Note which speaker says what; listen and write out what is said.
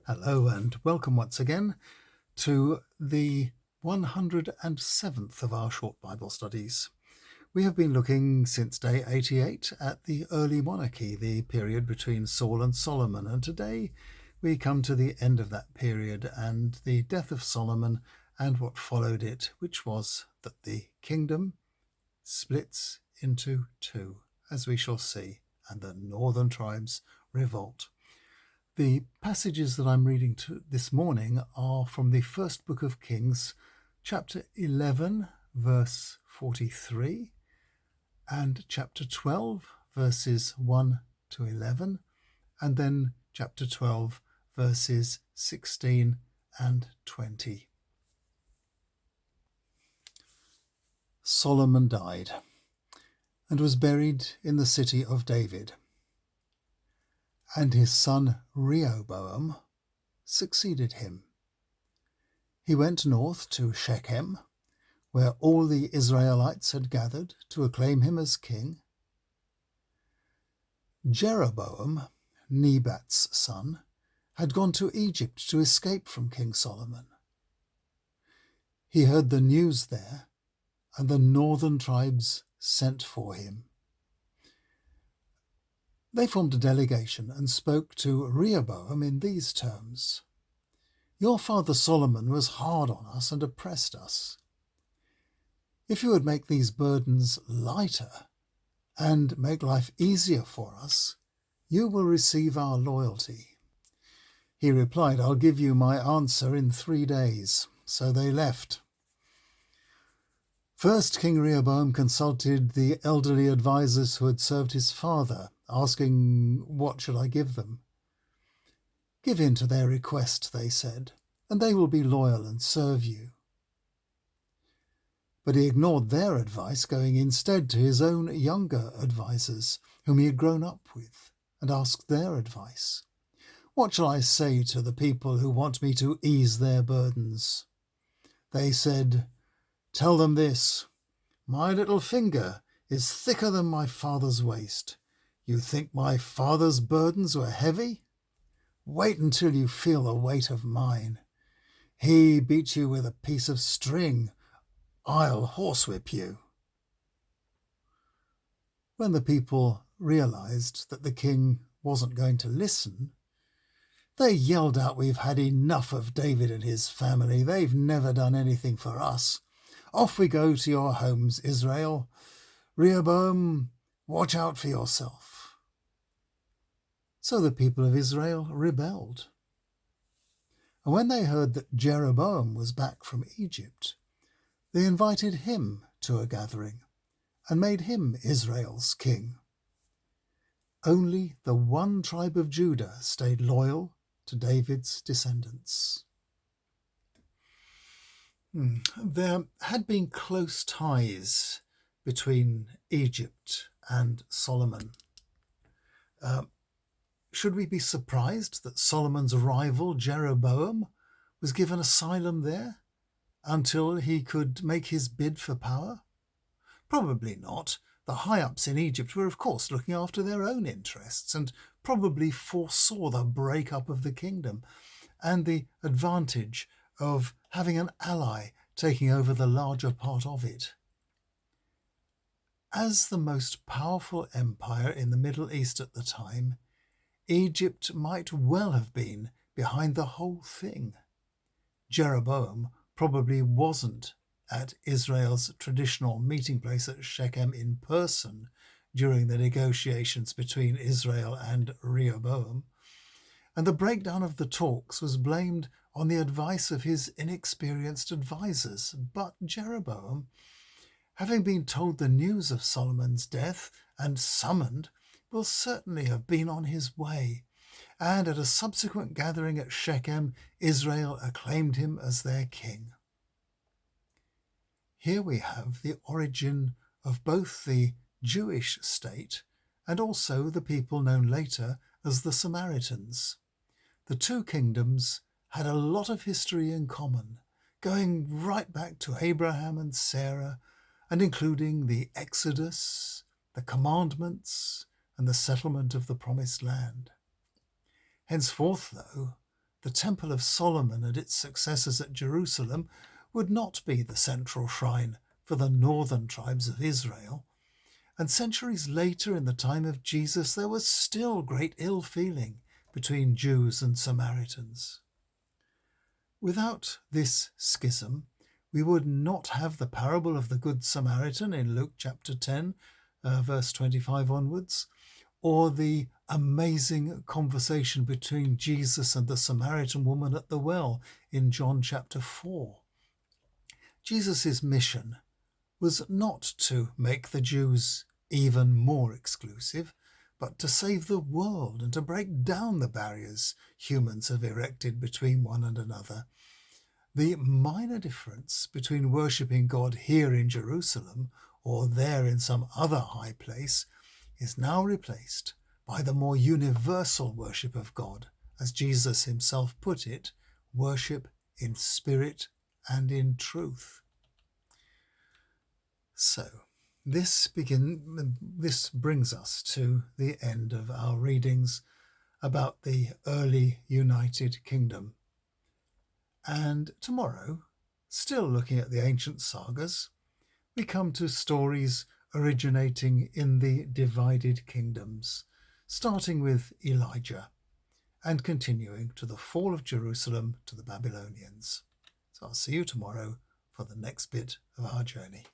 Speaker 1: Hello and welcome once again to the 107th of our short Bible studies. We have been looking since day 88 at the early monarchy, the period between Saul and Solomon, and today we come to the end of that period and the death of Solomon and what followed it, which was that the kingdom splits into two, as we shall see, and the northern tribes revolt. The passages that I'm reading this morning are from the first book of Kings, chapter 11, verse 43, and chapter 12, verses 1 to 11, and then chapter 12, verses 16 and 20. Solomon died and was buried in the city of David. And his son Rehoboam succeeded him. He went north to Shechem, where all the Israelites had gathered to acclaim him as king. Jeroboam, Nebat's son, had gone to Egypt to escape from King Solomon. He heard the news there, and the northern tribes sent for him. They formed a delegation and spoke to Rehoboam in these terms: "Your father Solomon was hard on us and oppressed us. If you would make these burdens lighter and make life easier for us, you will receive our loyalty." He replied, "I'll give you my answer in 3 days." So they left. First, King Rehoboam consulted the elderly advisers who had served his father, asking, "What should I give them?" "Give in to their request," they said, "and they will be loyal and serve you." But he ignored their advice, going instead to his own younger advisers, whom he had grown up with, and asked their advice. "What shall I say to the people who want me to ease their burdens?" They said, "Tell them this: my little finger is thicker than my father's waist. You think my father's burdens were heavy? Wait until you feel the weight of mine. He beat you with a piece of string. I'll horsewhip you." When the people realized that the king wasn't going to listen, they yelled out, "We've had enough of David and his family. They've never done anything for us. Off we go to your homes, Israel. Rehoboam, watch out for yourself." So the people of Israel rebelled. And when they heard that Jeroboam was back from Egypt, they invited him to a gathering and made him Israel's king. Only the one tribe of Judah stayed loyal to David's descendants. There had been close ties between Egypt and Solomon. Should we be surprised that Solomon's rival, Jeroboam, was given asylum there until he could make his bid for power? Probably not. The high-ups in Egypt were, of course, looking after their own interests and probably foresaw the breakup of the kingdom and the advantage of having an ally taking over the larger part of it. As the most powerful empire in the Middle East at the time, Egypt might well have been behind the whole thing. Jeroboam probably wasn't at Israel's traditional meeting place at Shechem in person during the negotiations between Israel and Rehoboam, and the breakdown of the talks was blamed on the advice of his inexperienced advisers. But Jeroboam, having been told the news of Solomon's death and summoned, will certainly have been on his way, and at a subsequent gathering at Shechem, Israel acclaimed him as their king. Here we have the origin of both the Jewish state and also the people known later as the Samaritans. The two kingdoms had a lot of history in common, going right back to Abraham and Sarah, and including the Exodus, the commandments, and the settlement of the promised land. Henceforth, though, the Temple of Solomon and its successors at Jerusalem would not be the central shrine for the northern tribes of Israel. And centuries later, in the time of Jesus, there was still great ill feeling between Jews and Samaritans. Without this schism, we would not have the parable of the Good Samaritan in Luke chapter 10, verse 25 onwards, or the amazing conversation between Jesus and the Samaritan woman at the well in John chapter 4. Jesus' mission was not to make the Jews even more exclusive, but to save the world and to break down the barriers humans have erected between one and another. The minor difference between worshipping God here in Jerusalem or there in some other high place is now replaced by the more universal worship of God, as Jesus himself put it, worship in spirit and in truth. So, this brings us to the end of our readings about the early United Kingdom. And tomorrow, still looking at the ancient sagas, we come to stories originating in the divided kingdoms, starting with Elijah and continuing to the fall of Jerusalem to the Babylonians. So I'll see you tomorrow for the next bit of our journey.